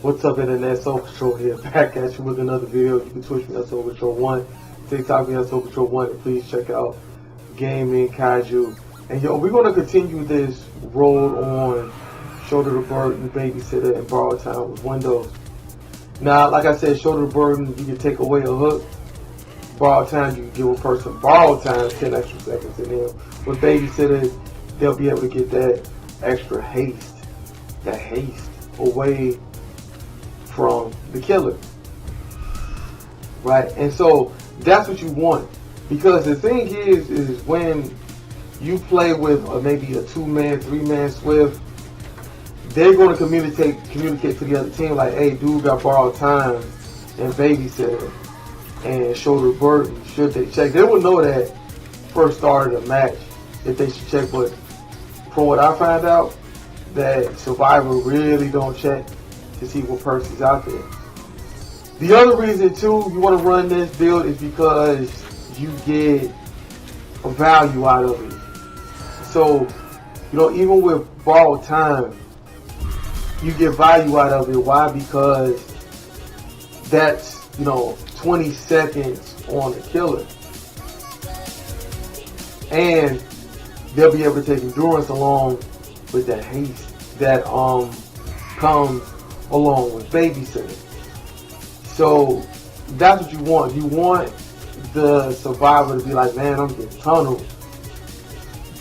What's up, internet? Soul Control here, back at you with another video. You can Twitch me at Soul Control 1, TikTok me at Soul Control 1, and please check out Gaming Kaiju. And yo, we're gonna continue this roll on Shoulder the Burden, Babysitter, and Borrowed Time with Windows. Now, like I said, Shoulder the Burden, you can take away a hook. Borrowed Time, you can give a person borrowed time 10 extra seconds, and then with Babysitter, they'll be able to get that extra haste, away from the killer, right? And so that's what you want, because the thing is when you play with maybe a 2-man, 3-man Swift, they're going to communicate to the other team like, hey, dude got borrowed time and Babysitter and Shoulder Burden. Should they check? They will know that first start of the match if they should check. But from what I found out, that Survivor really don't check to see what person's out there. The other reason too you want to run this build is because you get a value out of it. So, you know, even with borrowed time, you get value out of it. Why? Because that's, you know, 20 seconds on the killer. And they'll be able to take endurance along with that haste that comes along with Babysitter. So that's what you want. You want the Survivor to be like, man, I'm getting tunneled,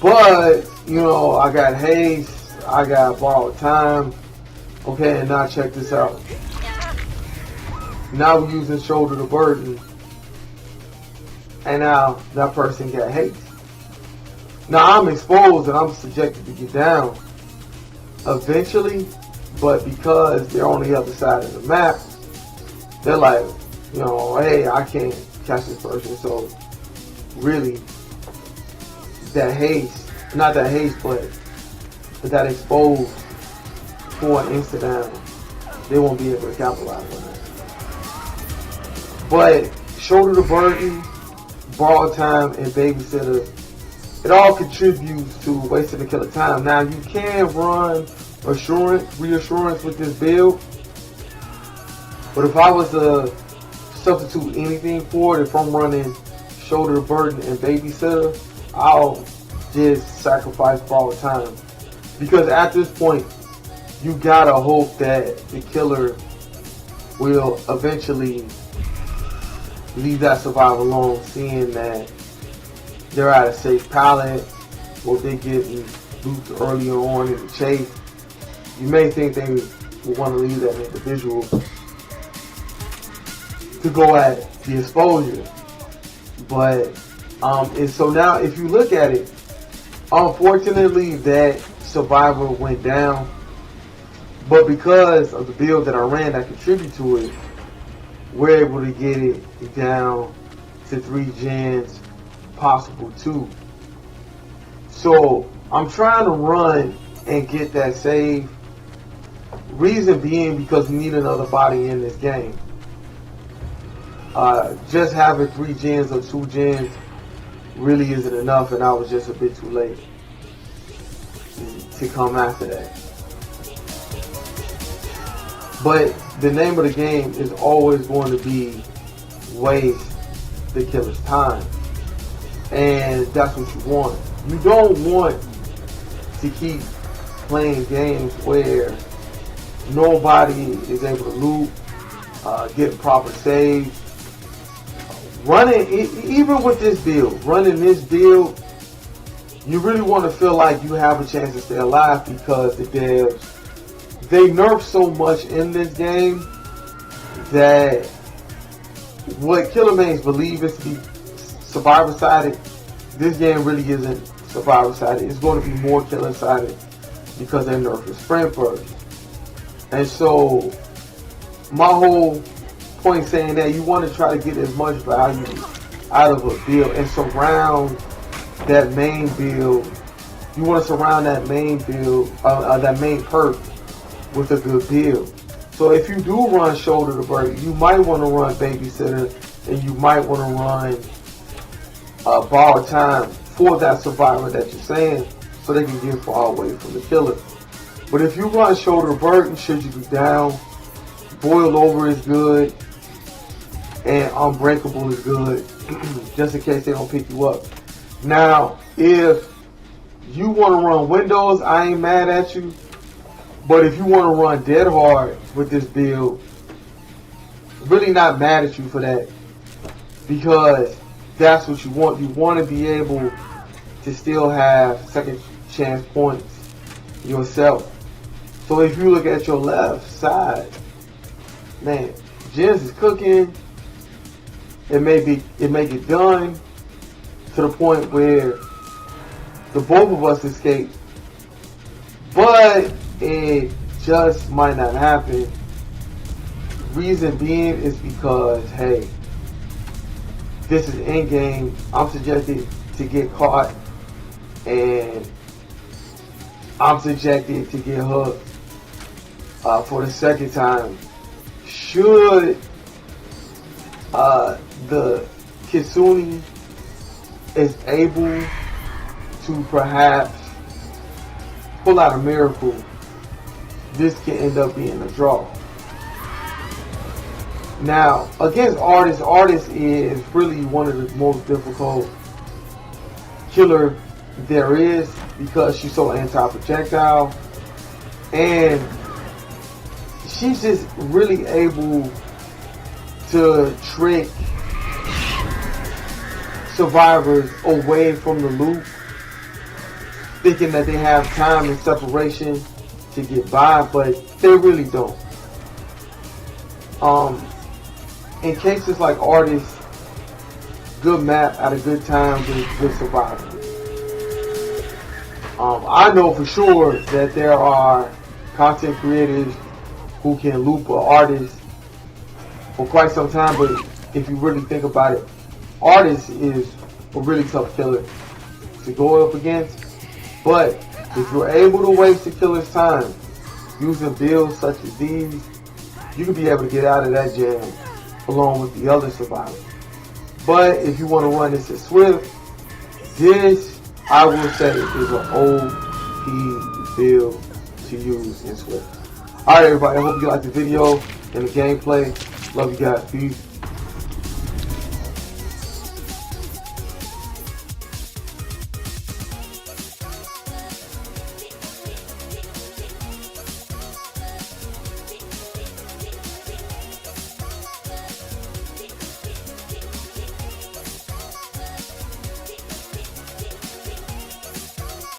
but you know, I got haste, I got borrowed time. Okay, and now check this out. Now we're using Shoulder the Burden, and now that person got haste. Now I'm exposed and I'm subjected to get down eventually, but because they're on the other side of the map, they're like, you know, hey, I can't catch this person. So really, that haste, not that haste, but that exposed for an instant down, they won't be able to capitalize on that. But Shoulder the Burden, Borrowed Time, and Babysitter, it all contributes to wasting the killer time. Now you can run reassurance with this build, but if I was to substitute anything for it, if I'm running Shoulder the Burden and Babysitter, I'll just sacrifice Borrowed Time, because at this point you gotta hope that the killer will eventually leave that Survivor alone, seeing that they're at a safe pallet or they're getting looped earlier on in the chase. You may think they will want to leave that individual to go at the exposure, but so now if you look at it, unfortunately that Survivor went down, but because of the build that I ran that contributed to it, we're able to get it down to 3 gens, possible 2. So I'm trying to run and get that save. Reason being because we need another body in this game. Just having 3 gens or 2 gens really isn't enough, and I was just a bit too late to come after that. But the name of the game is always going to be waste the killer's time, and that's what you want. You don't want to keep playing games where nobody is able to loot, get proper saves. Even with this build, running this build, you really want to feel like you have a chance to stay alive, because the devs, they nerf so much in this game that what killer mains believe is to be Survivor sided, this game really isn't Survivor sided. It's going to be more killer sided because they nerf the sprint burst. And so my whole point saying that you want to try to get as much value out of a build and surround that main build. You want to surround that main build, that main perk, with a good build. So if you do run Shoulder the Burden, you might want to run Babysitter, and you might want to run Borrowed Time for that Survivor that you're saying, so they can get far away from the killer. But if you run Shoulder the Burden, should you be down, Boil Over is good, and Unbreakable is good, just in case they don't pick you up. Now, if you want to run Windows, I ain't mad at you. But if you want to run dead hard with this build, really not mad at you for that, because that's what you want. You want to be able to still have second chance points yourself. So if you look at your left side, man, Jens is cooking. It may get done to the point where the both of us escape, but it just might not happen. Reason being is because, hey, this is end game. I'm subjected to get caught, and I'm subjected to get hooked for the second time. Should the Kitsune is able to perhaps pull out a miracle, this can end up being a draw. Now, against Artist, Artist is really one of the most difficult killer there is, because she's so anti-projectile, and she's just really able to trick survivors away from the loop, thinking that they have time and separation to get by, but they really don't. In cases like Artists, good map at a good time with survivors. I know for sure that there are content creators who can loop an Artist for quite some time, but if you really think about it, Artist is a really tough killer to go up against. But if you're able to waste the killer's time using builds such as these, you can be able to get out of that jam along with the other survivors. But if you want to run this at Swift, this, I will say, is an OP build to use in Swift. Alright everybody, I hope you liked the video and the gameplay. Love you guys. Peace.